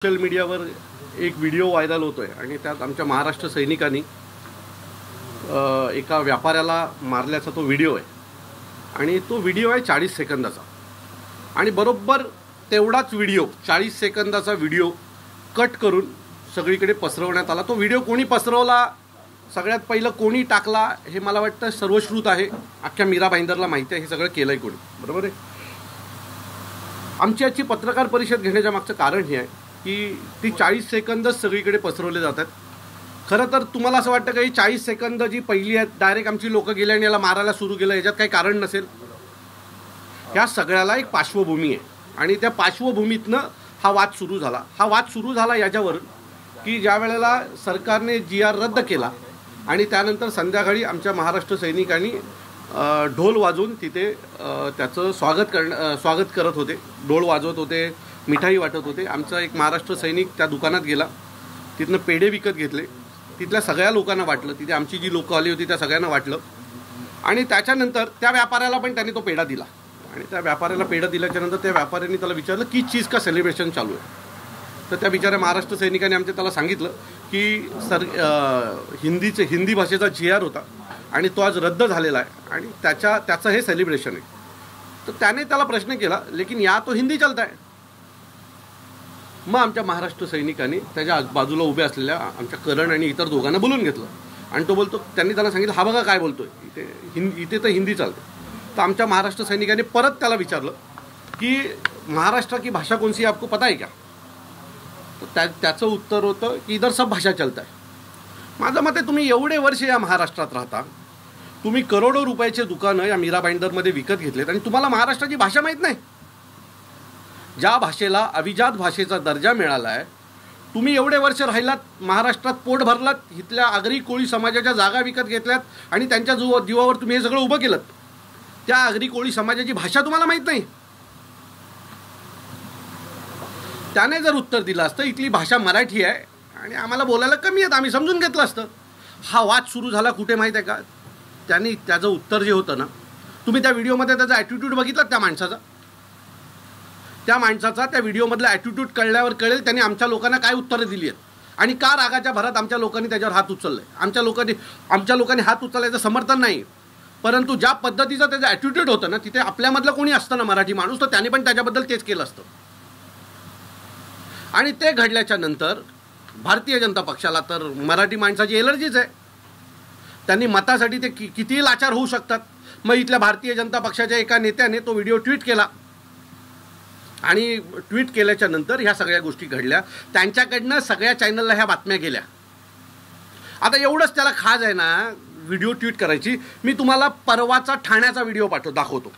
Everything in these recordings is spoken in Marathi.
सोशल मीडियावर एक व्हिडिओ व्हायरल होतोय आणि त्यात आमच्या महाराष्ट्र सैनिकांनी एका व्यापाऱ्याला मारल्याचा तो व्हिडिओ आहे आणि तो व्हिडिओ आहे 40 सेकंदाचा आणि बरोबर तेवढाच व्हिडिओ 40 सेकंदाचा व्हिडिओ कट करून सगळीकडे पसरवण्यात आला। तो व्हिडिओ कोणी पसरवला, सगळ्यात पहिलं कोणी टाकला हे मला वाटतं सर्वश्रुत आहे, अख्ख्या मीरा भाईंदरला माहिती आहे हे सगळं केलंय कोणी, बरोबर आहे। आमची आजची पत्रकार परिषद घेण्याच्या मागचं कारण हे आहे की ती 40 सेकंदच सगळीकडे पसरवले जातात। खरं तर तुम्हाला असं वाटतं की 40 सेकंद जी पहिली आहेत डायरेक्ट आमची लोक गेले आणि याला मारायला सुरू केलं, याच्यात काही कारण नसेल। ह्या सगळ्याला एक पार्श्वभूमी आहे आणि त्या पार्श्वभूमीतनं हा वाद सुरू झाला। हा वाद सुरू झाला याच्यावरून की ज्या वेळेला सरकारने GR रद्द केला आणि त्यानंतर संध्याकाळी आमच्या महाराष्ट्र सैनिकांनी ढोल वाजवून तिथे त्याचं स्वागत करत होते, ढोल वाजवत होते, मिठाई वाटत होते। आमचा एक महाराष्ट्र सैनिक त्या दुकानात गेला, तिथनं पेढे विकत घेतले, तिथल्या सगळ्या लोकांना वाटलं, तिथे आमची जी लोकं आली होती त्या सगळ्यांना वाटलं आणि त्याच्यानंतर त्या व्यापाऱ्याला पण त्यांनी तो पेढा दिला आणि त्या व्यापाऱ्याला पेढा दिल्याच्यानंतर त्या व्यापाऱ्यांनी त्याला विचारलं की चीज का सेलिब्रेशन चालू आहे। तर त्या बिचाऱ्या महाराष्ट्र सैनिकांनी आमच्या त्याला सांगितलं की हिंदी भाषेचा GR होता आणि तो आज रद्द झालेला आहे आणि त्याचं हे सेलिब्रेशन आहे। तर त्याने त्याला प्रश्न केला लेकिन या तो हिंदी चलता है। मग आमच्या महाराष्ट्र सैनिकांनी त्याच्या बाजूला उभे असलेल्या आमच्या करण आणि इतर दोघांना बोलून घेतलं आणि तो बोलतो, त्यांनी त्याला सांगितलं हा बघा काय बोलतोय, इथे तर हिंदी चालते। तर आमच्या महाराष्ट्र सैनिकांनी परत त्याला विचारलं की महाराष्ट्र की भाषा कौन सी आपको पता है क्या? तर त्याचं उत्तर होतं की इधर सब भाषा चलता है। माझं मत आहे तुम्ही एवढे वर्ष या महाराष्ट्रात राहता, तुम्ही करोडो रुपयाचे दुकानं या मीरा भाईंदरमध्ये विकत घेतलेत आणि तुम्हाला महाराष्ट्राची भाषा माहीत नाही। ज्या भाषेला अभिजात भाषेचा दर्जा मिळाला आहे, तुम्ही एवढे वर्ष राहिलात, महाराष्ट्रात पोट भरलात, इथल्या आगरी कोळी समाजाच्या जागा विकत घेतल्यात आणि त्यांच्या जीवावर तुम्ही हे सगळं उभं केलं। त्या आगरी कोळी समाजाची भाषा तुम्हाला माहीत नाही। त्याने जर उत्तर दिलं असतं इथली भाषा मराठी आहे आणि आम्हाला बोलायला कमी आहेत, आम्ही समजून घेतलं असतं। हा वाद सुरू झाला कुठे माहीत आहे का? त्यांनी त्याचं उत्तर जे होतं ना, तुम्ही त्या व्हिडिओमध्ये त्याचा ॲटिट्यूड बघितला त्या माणसाचा त्या व्हिडिओमधला ॲटिट्यूड कळल्यावर कळेल त्यांनी आमच्या लोकांना काय उत्तरं दिली आहेत आणि का रागाच्या भरात आमच्या लोकांनी त्याच्यावर हात उचलले। आमच्या लोकांनी हात उचलायचं समर्थन नाही, परंतु ज्या पद्धतीचं त्याचं ॲटिट्यूड होतं ना, तिथे आपल्यामधलं कोणी असतं ना मराठी माणूस, तर त्याने पण त्याच्याबद्दल तेच केलं असतं। आणि ते घडल्याच्या नंतर भारतीय जनता पक्षाला तर मराठी माणसाची एलर्जीच आहे, त्यांनी मतासाठी ते कितीही लाचार होऊ शकतात। मग इथल्या भारतीय जनता पक्षाच्या एका नेत्याने तो व्हिडिओ ट्विट केला आणि ट्विट केल्याच्या नंतर ह्या सगळ्या गोष्टी घडल्या, त्यांच्याकडनं सगळ्या चॅनलला ह्या बातम्या गेल्या। आता एवढंच त्याला खाज आहे ना व्हिडिओ ट्विट करायची। मी तुम्हाला परवाचा ठाण्याचा व्हिडिओ दाखवतो।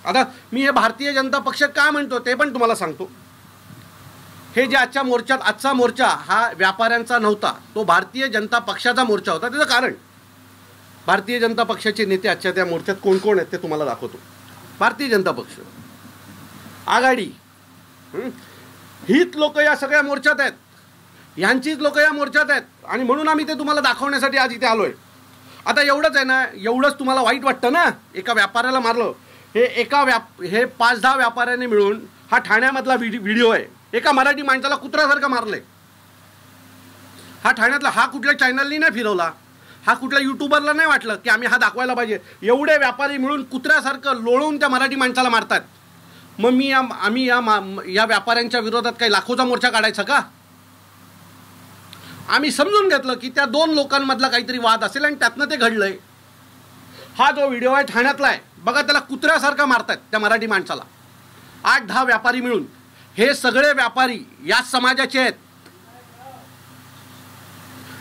आता मी हे भारतीय जनता पक्ष का म्हणतो ते पण तुम्हाला सांगतो। हे जे आजचा मोर्चा हा व्यापाऱ्यांचा नव्हता, तो भारतीय जनता पक्षाचा मोर्चा होता। त्याचं कारण भारतीय जनता पक्षाचे नेते आजच्या त्या मोर्चात कोण कोण आहेत ते तुम्हाला दाखवतो। भारतीय जनता पक्ष आघाडी, हीच लोक या सगळ्या मोर्चात आहेत, ह्यांचीच लोक या मोर्चात आहेत आणि म्हणून आम्ही ते तुम्हाला दाखवण्यासाठी आज इथे आलोय। आता एवढंच आहे ना, एवढंच तुम्हाला वाईट वाटतं ना एका व्यापाऱ्याला मारलं, हे 5-10 व्यापाऱ्यांनी मिळून हा ठाण्यामधला व्हिडिओ आहे, एका मराठी माणसाला कुत्र्यासारखं मारलंय। हा ठाण्यातला, हा कुठल्या चॅनलनी नाही फिरवला, हा कुठल्या युट्यूबरला नाही वाटलं की आम्ही हा दाखवायला पाहिजे। एवढे व्यापारी मिळून कुत्र्यासारखं लोळवून त्या मराठी माणसाला मारतात। मग आम्ही या व्यापाऱ्यांच्या विरोधात काही लाखोचा मोर्चा काढायचा का? आम्ही समजून घेतलं की त्या 2 लोकांमधला काहीतरी वाद असेल आणि त्यातनं ते घडलंय। हा जो व्हिडिओ आहे ठाण्यातला आहे बघा, त्याला कुत्र्यासारखं मारतात त्या मराठी माणसाला 8-10 व्यापारी मिळून। हे सगळे व्यापारी या समाजाचे आहेत।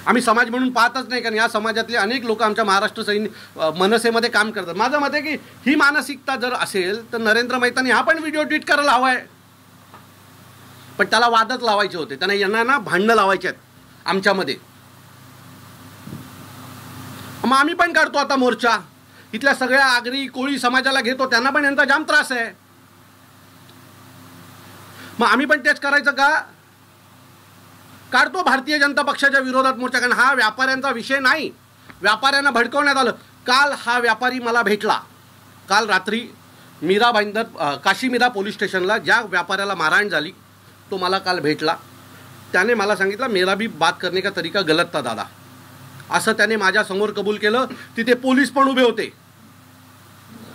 आम्ही समाज म्हणून पाहतच नाही, कारण या समाजातले अनेक लोक आमच्या महाराष्ट्र मनसेमध्ये काम करतात। माझं मत आहे की ही मानसिकता जर असेल तर नरेंद्र मेहतांनी हा पण व्हिडिओ ट्विट करायला हवा आहे, पण त्याला वादच लावायचे होते, त्यांना यांना ना भांडणं लावायचे आहेत आमच्यामध्ये। मग आम्ही पण काढतो आता मोर्चा, इथल्या सगळ्या आगरी कोळी समाजाला घेतो, त्यांना पण यांचा जाम त्रास आहे। मग आम्ही पण तेच करायचं का? काढतो भारतीय जनता पक्षाच्या विरोधात मोर्चा, कारण हा व्यापाऱ्यांचा विषय नाही, व्यापाऱ्यांना भडकवण्यात आलं। काल हा व्यापारी मला भेटला, काल रात्री मीरा भाईंदर काशी मीरा पोलीस स्टेशनला ज्या व्यापाऱ्याला मारहाण झाली तो मला काल भेटला त्याने मला सांगितलं मेरा भी बात करने का तरीका गलत था दादा, असं त्याने माझ्यासमोर कबूल केलं. तिथे पोलीस पण उभे होते.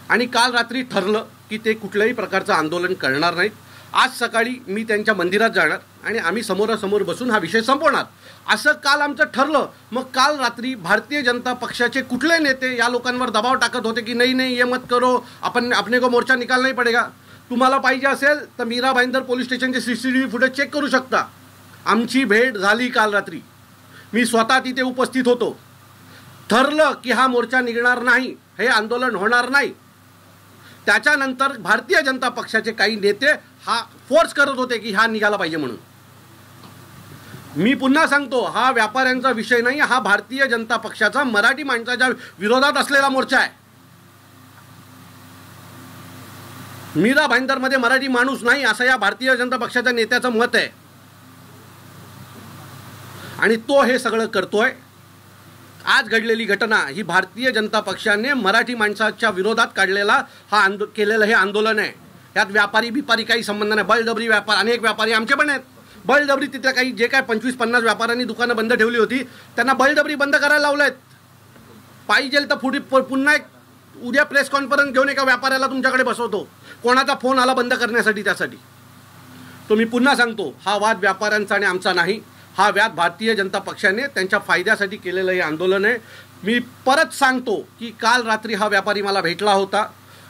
आणि काल रात्री ठरलं की ते कुठल्याही प्रकारचं आंदोलन करणार नाहीत. आज सकाळी मी त्यांच्या मंदिरात जाणार आणि आम्ही समोरासमोर बसून हा विषय संपवणार, असं काल आमचं ठरलं. मग काल रात्री भारतीय जनता पक्षाचे कुठले नेते या लोकांवर दबाव टाकत होते की नाही नहीं ये मत करो, अपने को मोर्चा निकालना ही पडेगा. तुम्हाला पाहिजे असेल तर मीरा भाईंदर पोलीस स्टेशनचे CCTV फुटेज चेक करू शकता. आमची भेट झाली काल रात्री. मी स्वतः तिथे उपस्थित होतो. ठरलं की हा मोर्चा निघणार नाही, हे आंदोलन होणार नाही. त्याच्यानंतर भारतीय जनता पक्षाचे काही नेते हा फोर्स करत होते की हा निघाला पाहिजे म्हणून. मी पुन्हा सांगतो, हा व्यापाऱ्यांचा विषय नाही, हा भारतीय जनता पक्षाचा मराठी माणसाच्या विरोधात असलेला मोर्चा आहे. मीरा भाईंदरमध्ये मराठी माणूस नाही असं या भारतीय जनता पक्षाच्या नेत्याचं मत आहे. आणि तो हे सगळं करतोय. आज घडलेली घटना ही भारतीय जनता पक्षाने मराठी माणसाच्या विरोधात काढलेला केलेलं हे आंदोलन आहे. यात व्यापारी बिपारी काही संबंध नाही. बळजबरी व्यापार, अनेक व्यापारी आमचे पण आहेत. बळजबरी तिथल्या काही जे काय 25-50 व्यापाऱ्यांनी दुकानं बंद ठेवली होती त्यांना बळजबरी बंद करायला लावलं आहेत. पाहिजे तर पुन्हा एक उद्या प्रेस कॉन्फरन्स घेऊन एका व्यापाऱ्याला तुमच्याकडे बसवतो, कोणाचा फोन आला बंद करण्यासाठी. त्यासाठी तो मी पुन्हा सांगतो, हा वाद व्यापाऱ्यांचा आणि आमचा नाही. हा वाद भारतीय जनता पक्षाने त्यांच्या फायद्यासाठी केलेलं हे आंदोलन आहे. मी परत सांगतो की काल रात्री हा व्यापारी मला भेटला होता.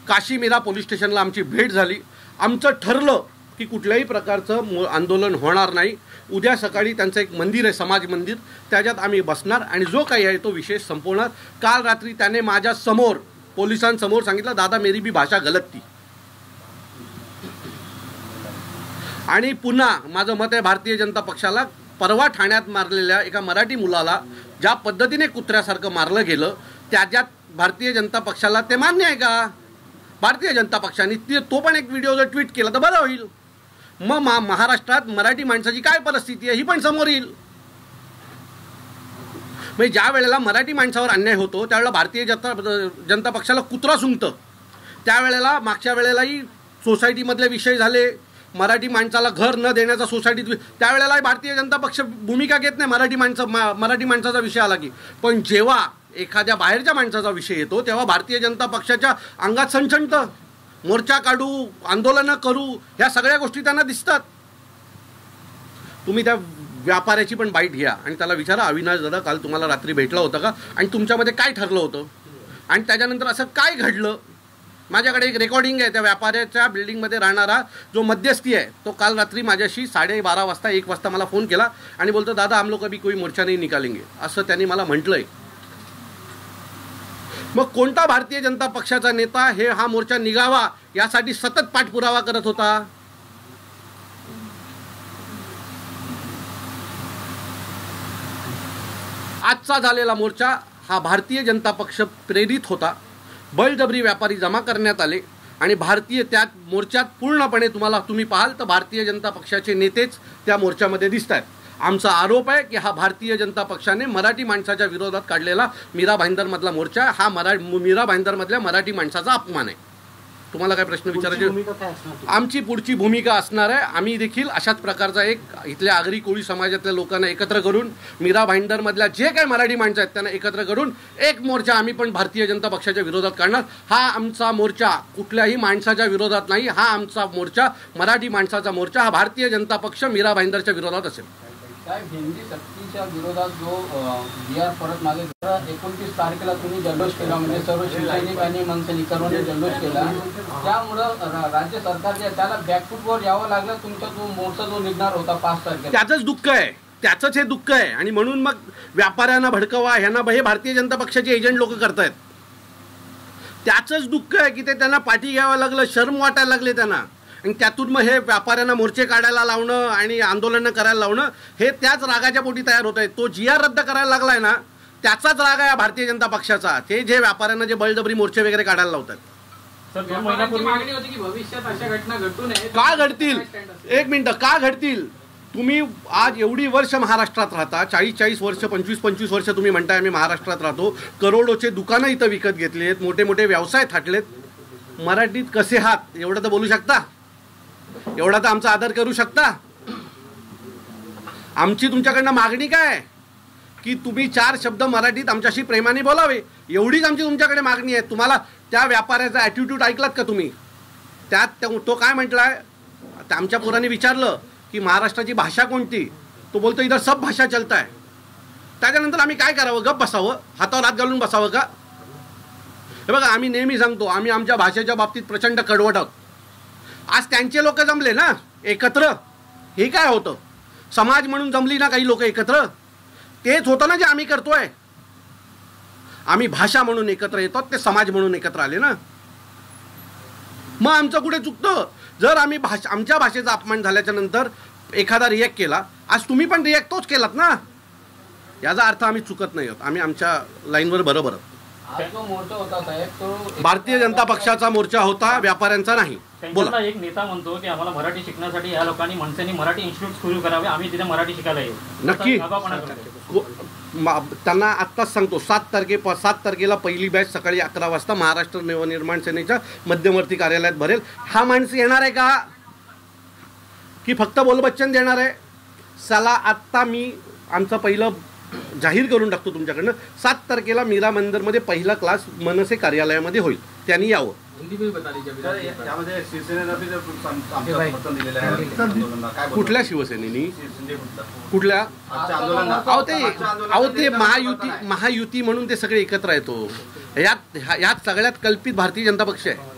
काशीमीरा पोलीस स्टेशनला आमची भेट झाली. आमचं ठरलं की कुठल्याही प्रकारचं आंदोलन होणार नाही. उद्या सकाळी त्यांचं एक मंदिर आहे, समाज मंदिर, त्याच्यात आम्ही बसणार आणि जो काही आहे तो विषय संपवणार. काल रात्री त्याने माझ्या समोर पोलिसांसमोर सांगितलं, दादा मेरी भी भाषा गलत थी. आणि पुन्हा माझं मत आहे, भारतीय जनता पक्षाला परवा ठाण्यात मारलेल्या एका मराठी मुलाला ज्या पद्धतीने कुत्र्यासारखं मारलं गेलं त्याच्यात भारतीय जनता पक्षाला ते मान्य आहे का? भारतीय जनता पक्षाने तो पण एक व्हिडिओ जर ट्विट केला तर बरं होईल. मग महाराष्ट्रात मराठी माणसाची काय परिस्थिती आहे ही पण समोर येईल. म्हणजे ज्या वेळेला मराठी माणसावर अन्याय होतो त्यावेळेला भारतीय जनता पक्षाला कुत्रा सुंगतं. त्यावेळेला मागच्या वेळेलाही सोसायटीमधले विषय झाले, मराठी माणसाला घर न देण्याचा सोसायटीत, त्यावेळेला भारतीय जनता पक्ष भूमिका घेत नाही मराठी माणसाचा विषय आला की. पण जेव्हा एखाद्या बाहेरच्या माणसाचा विषय येतो तेव्हा भारतीय जनता पक्षाच्या अंगात सणसणतं. मोर्चा काढू, आंदोलनं करू, ह्या सगळ्या गोष्टी त्यांना दिसतात. तुम्ही त्या व्यापाऱ्याची पण बाईट घ्या आणि त्याला विचारा, अविनाश दादा काल तुम्हाला रात्री भेटला होता का आणि तुमच्यामध्ये काय ठरलं होतं आणि त्याच्यानंतर असं काय घडलं. माझ्याकडे एक रेकॉर्डिंग आहे. त्या व्यापाऱ्याच्या बिल्डिंगमध्ये राहणारा जो मध्यस्थी आहे तो काल रात्री माझ्याशी 12:30 वाजता 1 वाजता मला फोन केला आणि बोलतो, दादा हम लोग अभी कोई मोर्चा नहीं निकालेंगे, असं त्यांनी मला म्हटलंय. मग कोणता भारतीय जनता पक्षाचा नेता हा मोर्चा निघावा यासाठी सतत पाठपुरावा करत होता? आजचा झालेला मोर्चा हा भारतीय जनता पक्ष प्रेरित होता. बळजबरी व्यापारी जमा करण्यात आले आणि त्यात मोर्चात पूर्णपणे तुम्ही पाहाल तर भारतीय जनता पक्षाचे नेतेच त्या मोर्चामध्ये दिसत आहेत. आमचा आरोप आहे की हा भारतीय जनता पक्षाने मराठी माणसाच्या विरोधात काढलेला मीरा भाईंदरमधला मोर्चा हा मीरा भाईंदरमधल्या मराठी माणसाचा अपमान आहे. तुम्हाला काय प्रश्न विचारायचे? आमची पुढची भूमिका असणार आहे. आम्ही देखील अशाच प्रकारचा एक इथल्या आगरी कोळी समाजातल्या लोकांना एकत्र करून मीरा भाईंदरमधल्या जे काही मराठी माणसं आहेत त्यांना एकत्र करून एक मोर्चा आम्ही पण भारतीय जनता पक्षाच्या विरोधात काढणार. हा आमचा मोर्चा कुठल्याही माणसाच्या विरोधात नाही. हा आमचा मोर्चा मराठी माणसाचा मोर्चा, हा भारतीय जनता पक्ष मीरा भाईंदरच्या विरोधात असेल. साहेब, हिंदी सक्तीच्या विरोधात जो BR परत मागे 29 तारखेला तुम्ही जल्लोष केला, म्हणजे सर्व शिवसैनिक आणि मनसैनिकांनी जल्लोष केला, त्यामुळं राज्य सरकारच्या त्याला बॅकफूटवर यावं लागलं. तुमचा जो मोर्चा जो निघणार होता 5 तारखेला, त्याचंच दुःख आहे, त्याचंच हे दुःख आहे. आणि म्हणून मग व्यापाऱ्यांना भडकवा ह्यांना हे भारतीय जनता पक्षाचे एजंट लोक करतायत. त्याचंच दुःख आहे की ते त्यांना पाठी घ्यावं लागलं, शर्म वाटायला लागले त्यांना. आणि त्यातून मग हे व्यापाऱ्यांना मोर्चे काढायला लावणं आणि आंदोलनं करायला लावणं हे त्याच रागाच्या पोटी तयार होत आहे. तो GR रद्द करायला लागलाय ना, त्याचाच राग आहे भारतीय जनता पक्षाचा. ते जे व्यापाऱ्यांना जे बळजबरी मोर्चे वगैरे काढायला लावतात. मागणी होती की भविष्यात अशा घटना घडू नये. का घडतील? एक मिनिट, का घडतील? तुम्ही आज एवढी वर्ष महाराष्ट्रात राहता, 40-40 वर्ष, 25-25 वर्ष तुम्ही म्हणताय आम्ही महाराष्ट्रात राहतो. करोडोचे दुकानं इथं विकत घेतलेत, मोठे मोठे व्यवसाय थाटलेत. मराठीत कसे आहात एवढं तर बोलू शकता? एवढा तर आमचा आदर करू शकता? आमची तुमच्याकडनं मागणी काय आहे की तुम्ही 4 शब्द मराठीत आमच्याशी प्रेमाने बोलावे, एवढीच आमची तुमच्याकडे मागणी आहे. तुम्हाला त्या व्यापाऱ्याचा ॲटिट्यूड ऐकलात का तुम्ही? त्यात तो काय म्हटलाय, आमच्या पोरांनी विचारलं की महाराष्ट्राची भाषा कोणती, तो बोलतो इधर सब भाषा चलता है. त्याच्यानंतर आम्ही काय करावं, गप बसावं, हातावर हात घालून बसावं का? हे बघा, आम्ही नेहमी सांगतो आम्ही आमच्या भाषेच्या बाबतीत प्रचंड कडवट आहोत. आज त्यांचे लोक जमले ना एकत्र, हे काय होतं, समाज म्हणून जमली ना काही लोक एकत्र, तेच होतं ना जे आम्ही करतोय. आम्ही भाषा म्हणून एकत्र येतो, ते समाज म्हणून एकत्र आले ना. मग आमचं कुठे चुकतं? जर आम्ही आमच्या भाषेचा अपमान झाल्याच्या नंतर एखादा रिॲक्ट केला, आज तुम्ही पण रिॲक्ट तोच केलात ना, याचा अर्थ आम्ही चुकत नाही आहोत, आम्ही आमच्या लाईनवर बरोबर आहोत. आज जो मोर्चा होता साहेब तो भारतीय जनता पक्षाचा मोर्चा होता, व्यापाऱ्यांचा नाही. बोला. एक नेता म्हणतो की आम्हाला मराठी शिकण्यासाठी या लोकांनी मनसेने मराठी इन्स्टिट्यूट सुरू करावे, आम्ही तिथे मराठी शिकायला येऊ. नक्की. त्यांना आत्ताच सांगतो, 7 तारखेला पहिली बॅच सकाळी 11 वाजता महाराष्ट्र नवनिर्माण सेनेच्या मध्यवर्ती कार्यालयात भरेल. हा माणूस येणार आहे का की फक्त बोलबच्चन देणार आहे? चला आत्ता मी आमचं पहिलं जाहीर करून टाकतो तुमच्याकडनं. 7 तारखेला मीरा मंदिरमध्ये पहिला क्लास मनसे कार्यालयामध्ये होईल, त्यांनी यावं. कुठल्या शिवसेनेनी, कुठल्या? अहो ते महायुती म्हणून ते सगळे एकत्र येतो. यात सगळ्यात कल्पित भारतीय जनता पक्ष आहे.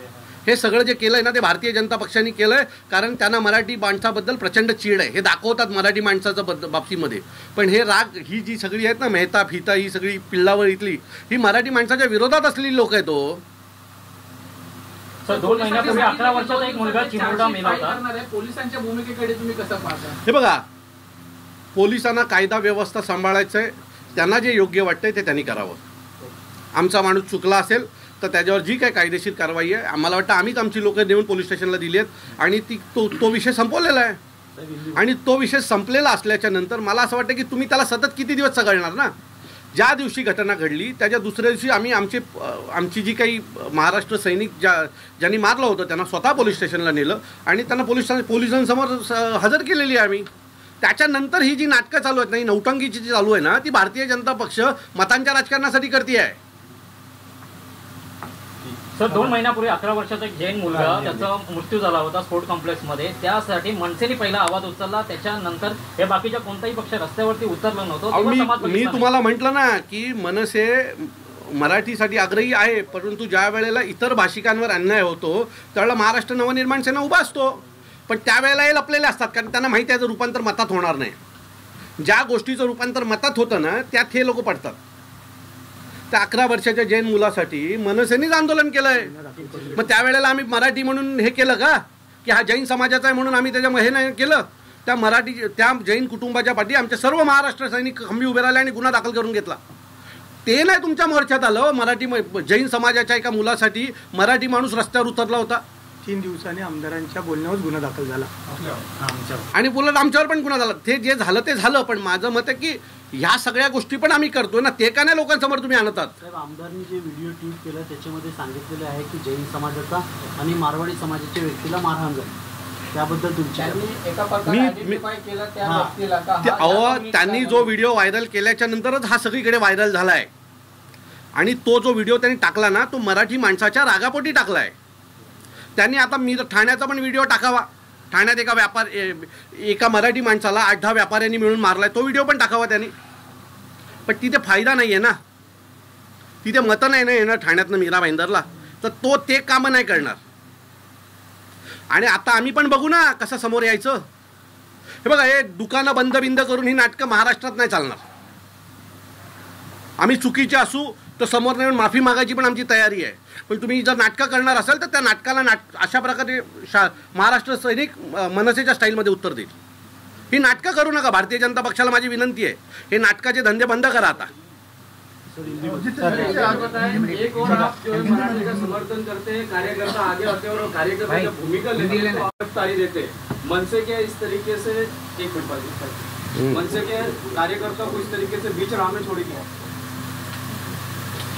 हे सगळं जे केलंय ना ते भारतीय जनता पक्षाने केलंय, कारण त्यांना मराठी माणसाबद्दल प्रचंड चीड आहे. हे दाखवतात मराठी माणसाच्या बाबतीमध्ये. पण हे राग, ही जी सगळी आहेत ना, मेहता फिता, ही सगळी पिल्लावर इथली, ही मराठी माणसाच्या विरोधात असलेली लोक आहेत. तो 2 महिन्यापूर्वी 11 वर्षाचा एक मुलगा चिमुरडा मेला होता. पोलिसांच्या भूमिकेकडे तुम्ही कसं पाहता? हे बघा, पोलिसांना कायदा व्यवस्था सांभाळायचं आहे, त्यांना जे योग्य वाटतंय ते त्यांनी करावं. आमचा माणूस चुकला असेल तर त्याच्यावर जी काही कायदेशीर कारवाई आहे, आम्हाला वाटतं आम्हीच आमची लोकं देऊन पोलीस स्टेशनला दिली आहेत आणि तो विषय संपवलेला आहे. आणि तो विषय संपलेला असल्याच्या नंतर मला असं वाटतं की तुम्ही त्याला सतत किती दिवस चघळणार ना. ज्या दिवशी घटना घडली त्याच्या दुसऱ्या दिवशी आम्ही आमची जी काही महाराष्ट्र सैनिक ज्यांनी मारलं होतं त्यांना स्वतः पोलीस स्टेशनला नेलं आणि त्यांना पोलिसांसमोर हजर केलेली आहे आम्ही. त्याच्यानंतर ही जी नाटकं चालू आहेत ना, ही नौटंकीची जी चालू आहे ना, ती भारतीय जनता पक्ष मतांच्या राजकारणासाठी करते आहे. सर 2 महिन्यापूर्वी 11 वर्षाचा एक जैन मुलगा, त्याचा मृत्यू झाला होता स्पोर्ट कॉम्प्लेक्समध्ये. त्यासाठी मनसेने पहिला आवाज उचलला, त्याच्यानंतर हे बाकीच्या कोणताही पक्ष रस्त्यावरती उतरलं नव्हतं. मी तुम्हाला म्हटलं ना की मनसे मराठीसाठी आग्रही आहे, परंतु ज्या वेळेला इतर भाषिकांवर अन्याय होतो त्यावेळेला महाराष्ट्र नवनिर्माण सेना उभा असतो. पण त्यावेळेला हे लपलेले असतात, कारण त्यांना माहिती आहे रूपांतर मतात होणार नाही. ज्या गोष्टीचं रूपांतर मतात होतं ना त्यात हे लोक पडतात. त्या 11 वर्षाच्या जैन मुलासाठी मनसेनेच आंदोलन केलंय. मग त्यावेळेला आम्ही मराठी म्हणून हे केलं का की हा जैन समाजाचा आहे म्हणून आम्ही त्याच्या हे नाही केलं? त्या जैन कुटुंबाच्या पाठी आमचे सर्व महाराष्ट्र सैनिक खंबी उभे राहिले आणि गुन्हा दाखल करून घेतला. ते नाही तुमच्या मोर्चात आलं. मराठी जैन समाजाच्या एका मुलासाठी मराठी माणूस रस्त्यावर उतरला होता. 3 दिवसांनी आमदारांच्या बोलण्यावर गुन्हा दाखल झाला आणि बोलत आमच्यावर पण गुन्हा झाला. ते जे झालं ते झालं, पण माझं मत आहे की ह्या सगळ्या गोष्टी पण आम्ही करतोय ना, ते का नाही लोकांसमोर तुम्ही आणतात? साहेब, आमदारांनी जे व्हिडिओ ट्वीट केलं त्याच्यामध्ये सांगितलेले आहे की जैन समाजाचा आणि मारवाडी समाजाच्या व्यक्तीला मारहाण झाली, त्याबद्दल त्यांनी जो व्हिडिओ व्हायरल केल्याच्या नंतरच हा सगळीकडे व्हायरल झालाय. आणि तो जो व्हिडिओ त्यांनी टाकला ना तो मराठी माणसाच्या रागापोटी टाकलाय त्यांनी. आता मी ठाण्याचा पण व्हिडिओ टाकावा, ठाण्यात एका मराठी माणसाला 8-10 व्यापाऱ्यांनी मिळून मारलाय, तो व्हिडिओ पण टाकावा त्यांनी. पण तिथे फायदा नाही आहे ना, तिथे मतं नाही ना येणार ठाण्यातनं मीरा भाईंदरला, तर ते कामं नाही करणार. आणि आता आम्ही पण बघू ना कसं समोर यायचं. हे बघा, हे दुकानं बंद करून ही नाटकं महाराष्ट्रात नाही चालणार. आम्ही चुकीचे असू तर समोर येऊन माफी मागायची पण आमची तयारी आहे. पण तुम्ही जर नाटकं करणार असाल तर त्या नाटकाला अशा प्रकारे महाराष्ट्र सैनिक मनसेच्या स्टाईलमध्ये उत्तर देईल. ही नाटकं करू नका. भारतीय जनता पक्षाला माझी विनंती आहे, हे नाटकाचे धंदे बंद करा आता. एक और आप जो मराठी का समर्थन करते हैं, कार्यकर्ता आगे होते और कार्यकर्ता की भूमिका गिरफ्तारी देते, मनसे के इस तरीके से मनसे के कार्यकर्ता को इस तरीके से बीच राह में छोड़ेगी?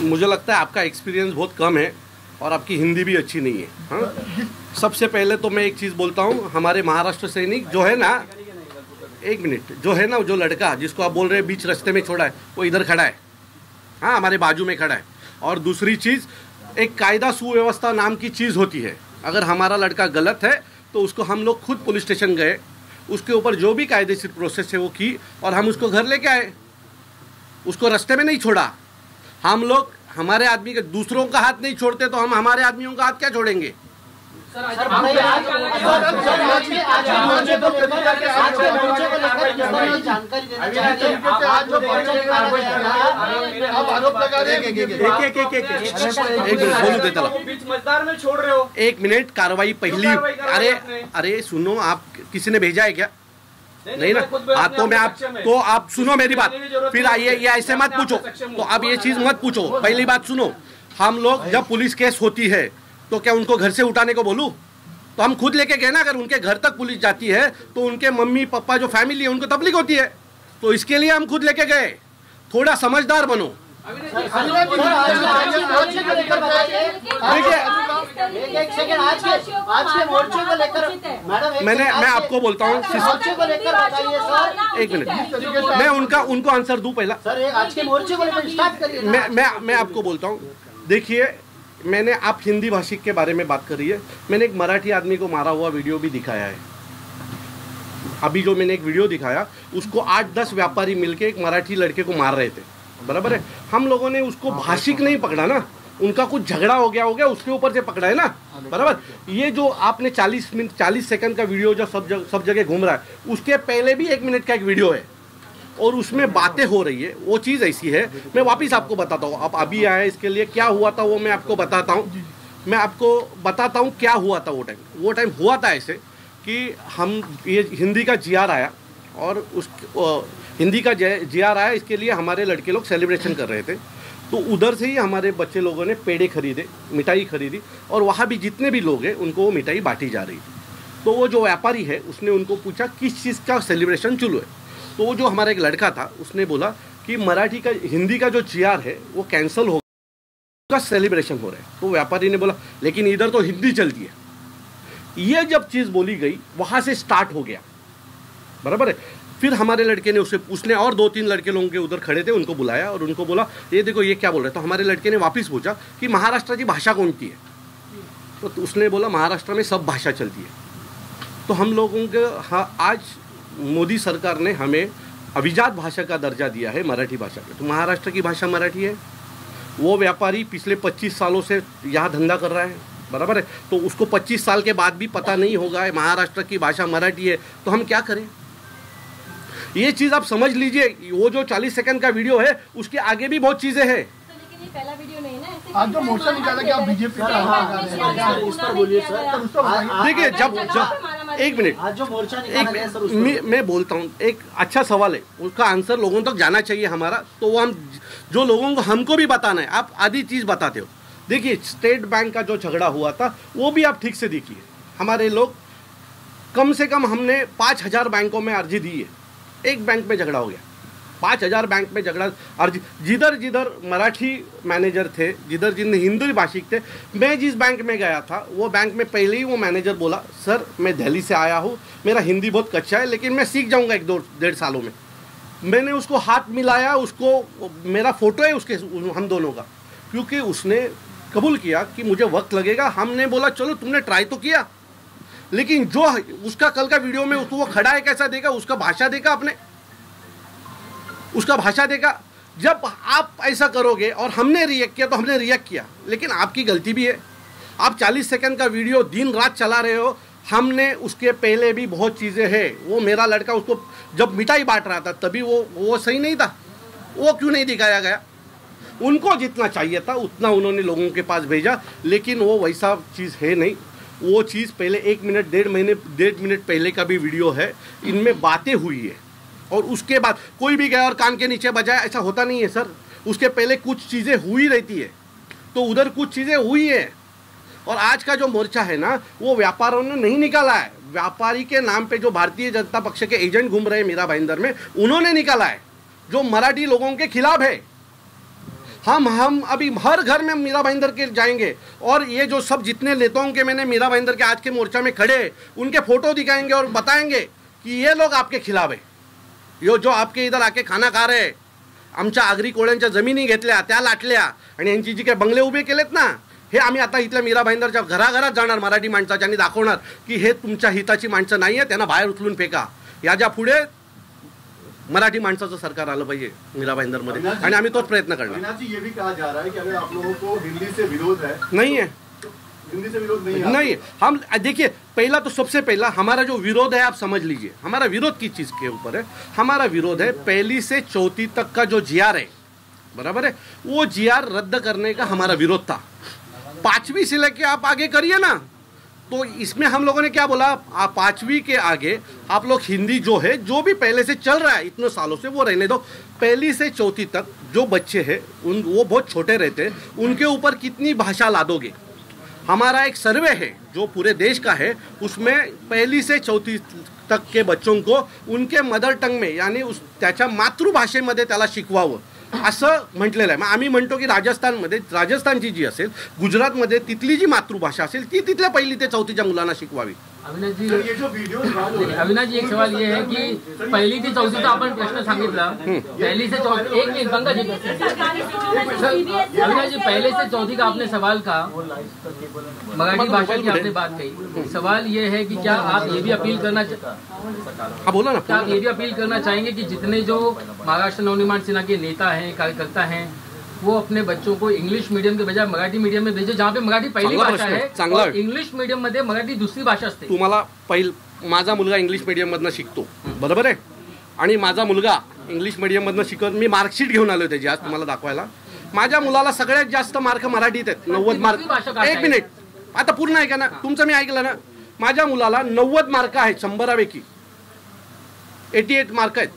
मुझे लगता है आपका एक्सपीरियंस बहुत कम है और आपकी हिंदी भी अच्छी नहीं है. हाँ, सबसे पहले तो मैं एक चीज़ बोलता हूँ, हमारे महाराष्ट्र सैनिक जो है ना, एक मिनट, जो है ना, जो लड़का जिसको आप बोल रहे हैं बीच रास्ते में छोड़ा है, वो इधर खड़ा है, हाँ हमारे बाजू में खड़ा है। और दूसरी चीज़, एक कायदा सुव्यवस्था नाम की चीज़ होती है। अगर हमारा लड़का गलत है तो उसको हम लोग खुद पुलिस स्टेशन गए, उसके ऊपर जो भी कायदेशीर प्रोसेस है वो की, और हम उसको घर लेके आए, उसको रास्ते में नहीं छोड़ा। हम लोग हमारे आदमी के दूसरों का हाथ नहीं छोड़ते तो हम हमारे आदमियों का हाथ क्या छोड़ेंगे? एक मिनट, कार्रवाई पहली। अरे सुनो, आप किसी ने भेजा है क्या? नहीं ना। तो आप सुनो मेरी बात, फिर आइए ये ऐसे मत पूछो। तो आप ये चीज मत पूछो, पहली बात सुनो। हम लोग जब पुलिस केस होती है तो क्या उनको घर से उठाने को बोलूं? तो हम खुद लेके गए ना। अगर उनके घर तक पुलिस जाती है तो उनके मम्मी पापा जो फैमिली है उनको तकलीफ होती है, तो इसके लिए हम खुद लेके गए। थोड़ा समझदार बनो। मैं आपको बोलता हूँ, एक मिनट, मैं उनको आंसर दूं पहला। आज के मोर्चे को लेकर स्टार्ट करिए। मैं आपको बोलता हूँ, देखिए, मैंने, आप हिंदी भाषिक के बारे में बात कर रही है, मैंने एक मराठी आदमी को मारा हुआ वीडियो भी दिखाया है। अभी जो मैंने एक वीडियो दिखाया, उसको 8-10 व्यापारी मिलके एक मराठी लड़के को मार रहे थे, बराबर है। हम लोगों ने उसको भाषिक नहीं पकड़ा ना, उनका कुछ झगड़ा हो गया उसके ऊपर से पकड़ा है ना, बराबर। ये जो आपने 40 सेकंड का वीडियो जो सब जगह घूम रहा है, उसके पहले भी 1 मिनट का एक वीडियो है और उसमें बातें हो रही है। वो चीज़ ऐसी है, मैं वापस आपको बताता हूँ। आप अभी आए, इसके लिए क्या हुआ था वो मैं आपको बताता हूँ। मैं आपको बताता हूँ क्या हुआ था। वो टाइम हुआ था ऐसे कि हम, ये हिंदी का GR आया और हिंदी का GR आया, इसके लिए हमारे लड़के लोग सेलिब्रेशन कर रहे थे। तो उधर से ही हमारे बच्चे लोगों ने पेड़े खरीदे, मिठाई खरीदी, और वहाँ भी जितने भी लोग हैं उनको वो मिठाई बांटी जा रही थी। तो वो जो व्यापारी है उसने उनको पूछा किस चीज़ का सेलिब्रेशन चालू है। तो वो जो हमारा एक लड़का था उसने बोला कि हिंदी का जो GR है वो कैंसिल हो का सेलिब्रेशन हो रहा है। तो व्यापारी ने बोला लेकिन इधर तो हिंदी चलती है। ये जब चीज़ बोली गई वहाँ से स्टार्ट हो गया, बराबर है। फिर हमारे लड़के ने उसने और 2-3 लड़के लोगों के उधर खड़े थे, उनको बुलाया और उनको बोला ये देखो ये क्या बोल रहे हैं। तो हमारे लड़के ने वापस पूछा कि महाराष्ट्र की भाषा कौन सी है? तो उसने बोला महाराष्ट्र में सब भाषा चलती है। तो हम लोगों के, हाँ, आज मोदी सरकार ने हमें अभिजात भाषा का दर्जा दिया है मराठी भाषा का। तो महाराष्ट्र की भाषा मराठी है। वो व्यापारी पिछले 25 सालों से यहाँ धंधा कर रहा है, बराबर है। तो उसको 25 साल के बाद भी पता नहीं होगा महाराष्ट्र की भाषा मराठी है, तो हम क्या करें? ये चीज़ आप समझ लीजिए। वो जो 40 सेकंड का वीडियो है उसके आगे भी बहुत चीज़ें हैं। पहला वीडियो नहीं ना, आज जो मोर्चा निकाला कि आप बीजेपी इस पर बोलिए सर। देखिए, जब एक मिनट, आज जो मोर्चा निकाला गया सर, मैं बोलता हूँ, एक अच्छा सवाल है, उसका आंसर लोगों तक जाना चाहिए हमारा। तो वो हम जो लोगों को हमको भी बताना है। आप आधी चीज़ बताते हो। देखिए, स्टेट बैंक का जो झगड़ा हुआ था वो भी आप ठीक से देखिए। हमारे लोग कम से कम, हमने 5000 बैंकों में अर्जी दी है, एक बैंक में झगड़ा हो गया। 5000 बैंक में झगड़ा अर्जी, जिधर मराठी मैनेजर थे, जिधर हिंदी भाषिक थे। मैं जिस बैंक में गया था वो बैंक में पहले ही वो मैनेजर बोला सर मैं दिल्ली से आया हूँ, मेरा हिंदी बहुत कच्चा है लेकिन मैं सीख जाऊँगा 1-2-1.5 सालों में। मैंने उसको हाथ मिलाया, उसको मेरा फ़ोटो है उसके, हम दोनों का, क्योंकि उसने कबूल किया कि मुझे वक्त लगेगा। हमने बोला चलो तुमने ट्राई तो किया, लेकिन जो उसका कल का वीडियो में उसको वो खड़ा है कैसा देखा, उसका भाषा देखा आपने, उसका भाषा देखा। जब आप ऐसा करोगे और हमने रिएक्ट किया तो हमने रिएक्ट किया, लेकिन आपकी गलती भी है। आप 40 सेकंड का वीडियो दिन रात चला रहे हो। हमने उसके पहले भी बहुत चीज़ें हैं। वो मेरा लड़का उसको जब मिठाई बांट रहा था तभी वो सही नहीं था, वो क्यों नहीं दिखाया गया? उनको जितना चाहिए था उतना उन्होंने लोगों के पास भेजा, लेकिन वो वैसा चीज़ है नहीं। वो चीज़ पहले 1 मिनट 1.5 मिनट पहले का भी वीडियो है, इनमें बातें हुई है और उसके बाद कोई भी गया और कान के नीचे बजाया, ऐसा होता नहीं है सर। उसके पहले कुछ चीज़ें हुई रहती है, तो उधर कुछ चीज़ें हुई है। और आज का जो मोर्चा है ना, वो व्यापारियों ने नहीं निकाला है। व्यापारी के नाम पे जो भारतीय जनता पक्ष के एजेंट घूम रहे हैं मीरा भाईंदर में, उन्होंने निकाला है, जो मराठी लोगों के खिलाफ है। हम अभी हर घर में मीरा भाईंदर के जाएंगे और ये जो सब जितने नेताओं के मैंने मीरा भाईंदर के आज के मोर्चा में खड़े, उनके फोटो दिखाएंगे और बताएंगे कि ये लोग आपके खिलाफ है। यो जो आपके इधर आके खाना खा रहे, आमच्या आगरी कोळ्यांच्या जमिनी घेतल्या, त्या लाटल्या आणि यांची जी काही बंगले उभे केलेत ना, हे आम्ही आता इथल्या मीरा भाईंदरच्या घराघरात जाणार मराठी माणसाच्या आणि दाखवणार की हे तुमच्या हिताची माणसं नाही आहे, त्यांना बाहेर उचलून फेका. याच्या पुढे मराठी माणसाचं सरकार आलं पाहिजे मीरा भाईंदरमध्ये आणि आम्ही तोच प्रयत्न करणार. ये भी कहा जा रहा है कि अगर आप लोगों को हिंदी से विरोध है, नहीं है, हिंदी से विरोध नहीं है, नहीं. हम देखिए, पहला तो सबसे पहला हमारा जो विरोध है आप समझ लीजिए, हमारा विरोध किस चीज़ के ऊपर है. हमारा विरोध है पहली से चौथी तक का जो GR है, बराबर है, वो GR रद्द करने का हमारा विरोध था. 5वीं से लेके आप आगे करिए ना, तो इसमें हम लोगों ने क्या बोला, 5वीं के आगे आप लोग हिंदी जो है, जो भी पहले से चल रहा है इतने सालों से, वो रहने दो. पहली से चौथी तक जो बच्चे हैं वो बहुत छोटे रहते हैं, उनके ऊपर कितनी भाषा लादोगे. हमारा एक सर्वे है जो पूरे देश का है, उसमें पहली से चौथी तक के बच्चों को उनके मदर टंग में, यानी त्याच्या मातृभाषेमध्ये त्याला शिकवावं असं म्हटलेलं आहे. मग आम्ही म्हणतो की राजस्थानची जी असेल, गुजरातमध्ये तिथली जी मातृभाषा असेल ती तिथल्या पहिली ते चौथीच्या मुलांना शिकवावी. अविनाश जी, एक सवाल ये है कि पहिली ते चौथीचा आपण प्रश्न सांगितला, पहली से चौथी, एक मिनट पंकज जी, अविनाश जी, पहले से चौथी का आपने सवाल कहा, मराठी भाषा की आपने बात कही. सवाल ये है कि क्या आप ये भी अपील करना, हाँ बोला ना, क्या आप ये भी अपील करना चाहेंगे कि जितने जो महाराष्ट्र नवनिर्माण सेना के नेता हैं, कार्यकर्ता हैं, वो अपने बच्चों को इंग्लिश मीडियम के बजाय मराठी मीडियम में भेजे, जहाँ पे मराठी पहिली भाषा है और इंग्लिश मीडियम मध्ये मराठी दुसरी भाषा असते. तुम्हाला माझा मुलगा इंग्लिश मीडियममधनं शिकतो, बरोबर आहे, आणि माझा मुलगा इंग्लिश मीडियममधनं शिकत, मी मार्कशीट घेऊन आलो त्याची आज तुम्हाला दाखवायला. माझ्या मुलाला सगळ्यात जास्त मार्क मराठीत आहेत, 90 मार्क. एक मिनिट, आता पूर्ण ऐका ना, तुमचं मी ऐकलं ना. माझ्या मुलाला 90 मार्क आहेत, 100पैकी 88 मार्क आहेत.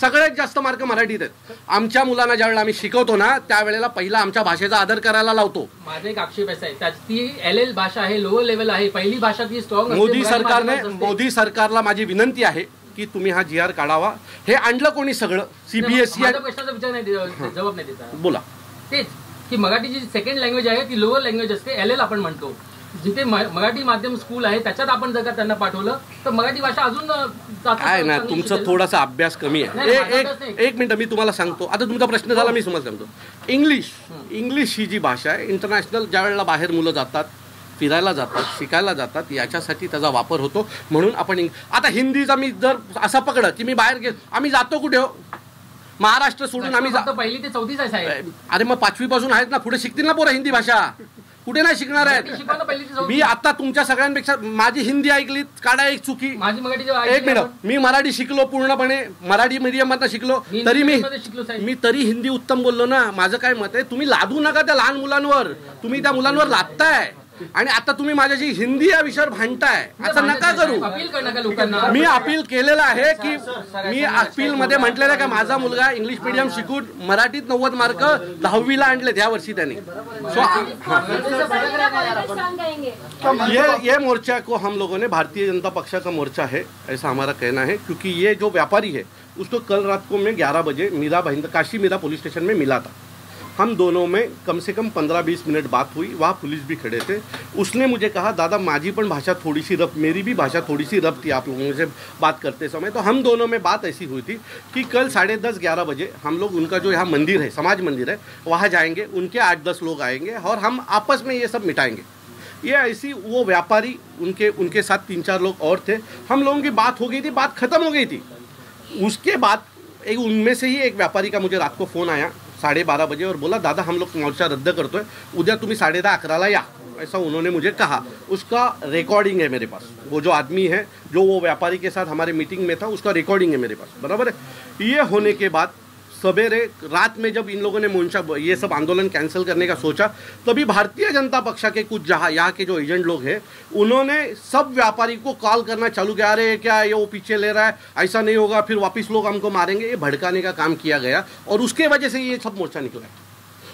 सगळ्यात जास्त मार्क मराठीत आहेत. आमच्या मुलांना ज्यावेळेला आम्ही शिकवतो ना, त्यावेळेला पहिला आमच्या भाषेचा आदर करायला लावतो. माझा एक आक्षेप असा आहे, ती LL भाषा आहे, लोअर लेवल आहे, पहिली भाषा ती स्ट्रॉंग. मोदी सरकारला माझी विनंती आहे की तुम्ही हा GR काढावा. हे आणलं कोणी सगळं, CBSE. माझ्या प्रश्नाचा विचार नाही, जबाब नाही देता. बोला. तेच की मराठी जी सेकंड लँग्वेज आहे ती लोअर लँग्वेज असते, LL आपण म्हणतो. जिथे मराठी माध्यम स्कूल आहे त्याच्यात आपण जर का त्यांना पाठवलं तर मराठी भाषा अजून काय ना, तुमचा थोडासा अभ्यास कमी आहे. एक मिनिट, मी तुम्हाला सांगतो. आता तुमचा प्रश्न झाला, मी तुम्हाला सांगतो. इंग्लिश ही जी भाषा आहे, इंटरनॅशनल ज्या वेळेला बाहेर मुलं जातात, फिरायला जातात, शिकायला जातात, याच्यासाठी त्याचा वापर होतो. म्हणून आपण आता हिंदीचा मी जर असा पकडत की मी बाहेर आम्ही जातो कुठे हो, महाराष्ट्र सोडून आम्ही जातो पहिली ते चौथीच आहे. अरे मग 5वी पासून आहेत ना, पुढे शिकतील ना पोरं हिंदी भाषा, कुठे नाही शिकणार आहेत. मी आता तुमच्या सगळ्यांपेक्षा माझी हिंदी ऐकली काढा एक चुकी. माझी मराठी एक मिनिट, मी मराठी शिकलो पूर्णपणे, मराठी मीडियम मध्ये शिकलो, तरी मी तरी हिंदी उत्तम बोललो ना. माझं काय मत आहे, तुम्ही लादू नका त्या लहान मुलांवर, तुम्ही त्या मुलांवर लादताय. आणि आता तुम्ही माझ्याशी हिंदी या विषयावर भांडताय, असं नका करू. मी अपील केलेलं आहे की मी अपील मध्ये म्हटलेलं आहे का माझा मुलगा इंग्लिश मीडियम शिकून मराठीत 90 मार्क 10वीला आणले या वर्षी त्याने. ये मोर्चा को हम लोगों ने, भारतीय जनता पक्ष का मोर्चा है ऐसा हमारा कहना है, क्योंकि ये जो व्यापारी है उसको कल रात को मैं 11 बजे काशी मीरा पुलिस स्टेशन में मिला था. हम दोनों में कम से कम 15-20 मिनट बात हुई. वहाँ पुलिस भी खड़े थे. उसने मुझे कहा दादा माझी पण भाषा थोड़ी सी रफ, मेरी भी भाषा थोड़ी सी रफ थी आप लोगों से बात करते समय. तो हम दोनों में बात ऐसी हुई थी कि कल 10:30-11 बजे हम लोग उनका जो यहाँ मंदिर है, समाज मंदिर है, वहाँ जाएंगे. उनके 8-10 लोग आएंगे और हम आपस में ये सब मिटाएंगे. ये ऐसी वो व्यापारी उनके साथ 3-4 लोग और थे. हम लोगों की बात हो गई थी, बात खत्म हो गई थी. उसके बाद उनमें से ही एक व्यापारी का मुझे रात को फ़ोन आया 12:30 बजे और बोला दादा हम लोग मोर्चा रद्द करतोय, उद्या तुम्ही 10:30-11ला या, ऐसा उन्होंने मुझे कहा. उसका रिकॉर्डिंग है मेरे पास. वो जो आदमी है जो वो व्यापारी के साथ हमारे मीटिंग में था, उसका रिकॉर्डिंग है मेरे पास, बराबर है. ये होने के बाद सवेरे रात में जब इन लोगों ने मोर्चा ये सब आंदोलन कैंसिल करने का सोचा, तभी भारतीय जनता पक्ष के कुछ यहाँ के जो एजेंट लोग हैं उन्होंने सब व्यापारी को कॉल करना चालू किया. अरे क्या ये वो पीछे ले रहा है, ऐसा नहीं होगा, फिर वापस लोग हमको मारेंगे. ये भड़काने का काम किया गया और उसके वजह से ये सब मोर्चा निकला.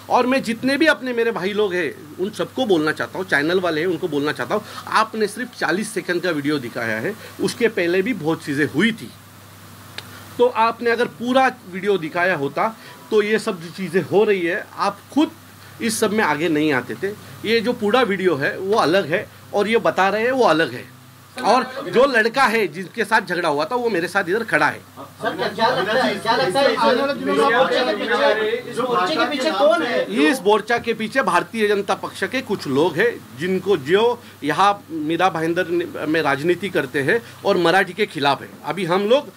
और मैं जितने भी अपने मेरे भाई लोग हैं उन सबको बोलना चाहता हूँ, चैनल वाले हैं उनको बोलना चाहता हूँ, आपने सिर्फ 40 सेकंड का वीडियो दिखाया है, उसके पहले भी बहुत चीज़ें हुई थी. तो आपने अगर पूरा वीडियो दिखाया होता तो ये सब जो चीज़ें हो रही है आप खुद इस सब में आगे नहीं आते थे. ये जो पूरा वीडियो है वो अलग है और ये बता रहे हैं वो अलग है. और जो लड़का है जिसके साथ झगड़ा हुआ था वो मेरे साथ इधर खड़ा है। सर क्या लगता है आने वाले दिनों में मोर्चे के पीछे कौन है? इस मोर्चा के पीछे भारतीय जनता पक्ष के कुछ लोग हैं जिनको जो यहाँ मीरा भाईंदर में राजनीति करते हैं और मराठी के खिलाफ है। अभी हम लोग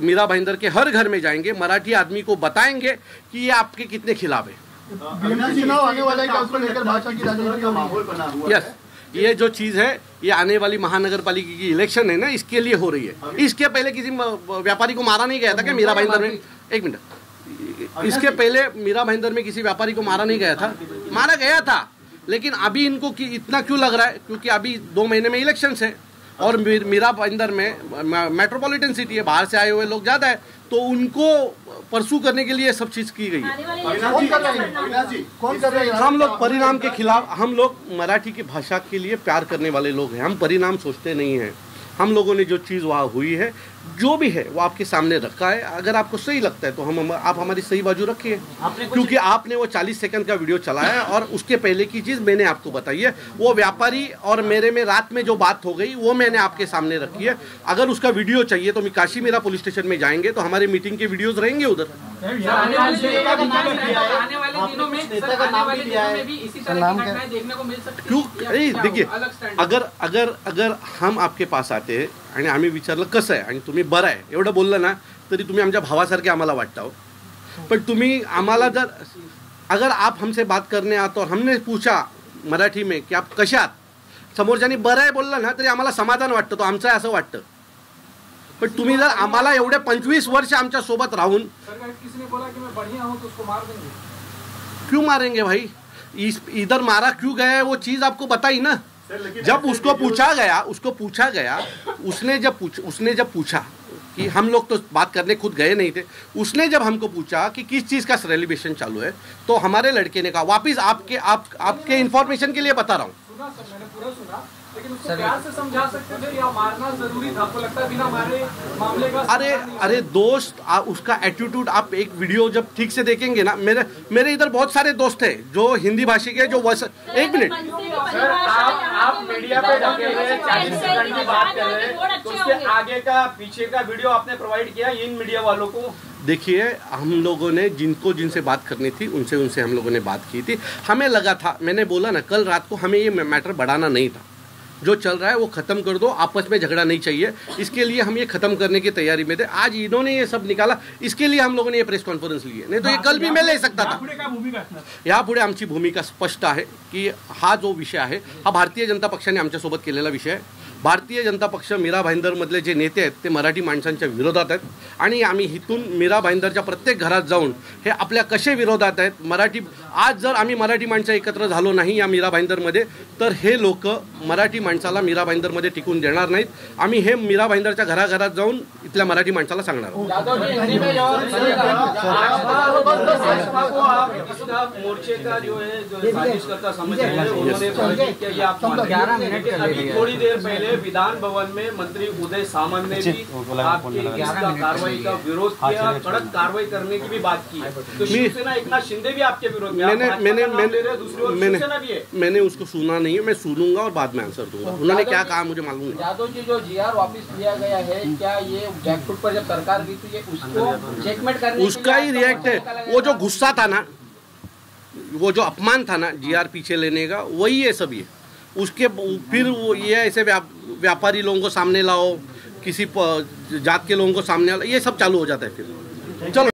मीरा भाईंदर के हर घर में जाएंगे, मराठी आदमी को बताएंगे कि ये आपके कितने खिलाफ है। चुनाव आने वाला है क्या उसको लेकर भाषा की राजनीति का माहौल बना हुआ है? यस, ये जो चीज़ है ये आने वाली महानगरपालिका की इलेक्शन है ना, इसके लिए हो रही है। इसके पहले किसी व्यापारी को मारा नहीं गया था क्या मीरा भाईंदर में? एक मिनट, इसके पहले मीरा भाईंदर में किसी व्यापारी को मारा नहीं गया था? मारा गया था, लेकिन अभी इनको इतना क्यों लग रहा है? क्योंकि अभी 2 महीने में इलेक्शंस है और मीरा भाईंदर में मेट्रोपॉलिटन सिटी है, बाहर से आए हुए लोग ज़्यादा है, तो उनको परसू करने के लिए सब चीज़ की गई है। कौन कर रहे हैं? हम लोग परिणाम के खिलाफ, हम लोग मराठी की भाषा के लिए प्यार करने वाले लोग हैं, हम परिणाम सोचते नहीं हैं। हम लोगों ने जो चीज़ वहाँ हुई है, जो भी है वो आपके सामने रखा है। अगर आपको सही लगता है तो आप हमारी सही बाजू रखिए, क्योंकि आपने वो 40 सेकंड का वीडियो चलाया है और उसके पहले की चीज़ मैंने आपको बताई है। वो व्यापारी और मेरे में रात में जो बात हो गई वो मैंने आपके सामने रखी है। अगर उसका वीडियो चाहिए तो काशी मीरा पुलिस स्टेशन में जाएंगे तो हमारे मीटिंग के वीडियोज़ रहेंगे उधर। आने वाले दिनों में भी इसी तरह की घटनाएं देखने को मिल सकती क्यों? है। देखिए, अगर हम आपके पास आते आणि आम्ही विचारलं कसं आहे आणि तुम्ही बरं आहे एवढं बोललं ना तरी तुम्ही आमच्या भावासारखे आम्हाला वाटता हो। पण तुम्ही आम्हाला अगर आप हमसे बात करने आते और हमने पूछा मराठी में की आप कशा आहात, समोरच्यानी बरं आहे बोललं ना तरी आम्हाला समाधान वाटतं, तो आमचं आहे असं वाटतं। पण तुम्ही जर आम्हाला एवढे 25 वर्ष आमच्या सोबत राहून क्यों मारेंगे भाई? इधर मारा क्यों गया है वो चीज़ आपको बताई ना। जब उसको पूछा गया उसने जब पूछा कि हम लोग तो बात करने खुद गए नहीं थे, उसने जब हमको पूछा कि किस चीज़ का सेलिब्रेशन चालू है तो हमारे लड़के ने कहा, वापिस आपके इंफॉर्मेशन के लिए बता रहा हूँ। मैंने पूरा सुना, लेकिन उसको प्यार से समझा सकते थे या मारना जरूरी था? आपको लगता है बिना मारे मामले का? अरे दोस्त, उसका एटीट्यूड आप एक वीडियो जब ठीक से देखेंगे ना, मेरे इधर बहुत सारे दोस्त हैं जो हिंदी भाषी के, जो एक मिनट, आप मीडिया पे ढके हुए 40 सेकंड की बात कर रहे हैं, तो उसके आगे का पीछे का वीडियो आपने प्रोवाइड किया इन मीडिया वालों को? देखिए, हम लोगों ने जिनसे बात करनी थी उनसे हम लोगों ने बात की थी। हमें लगा था, मैंने बोला ना कल रात को, हमें ये मैटर बढ़ाना नहीं था। जो चल रहा है वो ख़त्म कर दो, आपस में झगड़ा नहीं चाहिए, इसके लिए हम ये ख़त्म करने की तैयारी में थे। आज इन्होंने ये सब निकाला, इसके लिए हम लोगों ने ये प्रेस कॉन्फरन्स ली है, नहीं तो ये कल भी मैं ले सकता था। यापुढे आमची भूमिका स्पष्ट आहे की हा जो विषय आहे हा भारतीय जनता पक्षाने आमच्यासोबत केलेला विषय आहे। भारतीय जनता पक्ष मीरा भाईंदरमधले जे नेते आहेत ते मराठी माणसांच्या विरोधात आहेत आणि आम्ही इथून मीरा भाईंदरच्या प्रत्येक घरात जाऊन हे आपल्या कसे विरोधात आहेत मराठी, आज जर आम्ही मराठी माणसं एकत्र झालो नाही या मीरा भाईंदरमध्ये तर हे लोक मराठी माणसाला मीरा भाईंदरमध्ये टिकून देणार नाहीत। आम्ही हे मीरा भाईंदरच्या घराघरात जाऊन इथल्या मराठी माणसाला सांगणार आहोत। मोर्चे का जो है जो साजिश करता समझ रहे हैं, उन्होंने थोड़ी देर पहले विधान भवन में मंत्री उदय सामंत ने भी आपकी कार्रवाई का विरोध किया, कड़क कार्रवाई करने की भी बात की है। तो शिवसेना एकनाथ शिंदे भी आपके विरोध में, मैंने उसको सुना नहीं है, मैं सुनूंगा और बाद में आंसर दूंगा। उन्होंने क्या कहा मुझे मालूम नहीं। यादव जी, जो जीआर वापस लिया गया है, क्या ये जैकफ्रूट पर जब सरकार गई तो ये उसको चेकमेट करने उसका ही रिएक्ट है। वो जो गुस्सा था ना, वो जो अपमान था ना जीआर पीछे लेने का, वही है सब। ये उसके फिर वो ये ऐसे व्यापारी लोगों को सामने लाओ, किसी जात के लोगों को सामने लाओ, ये सब चालू हो जाता है फिर। चलो।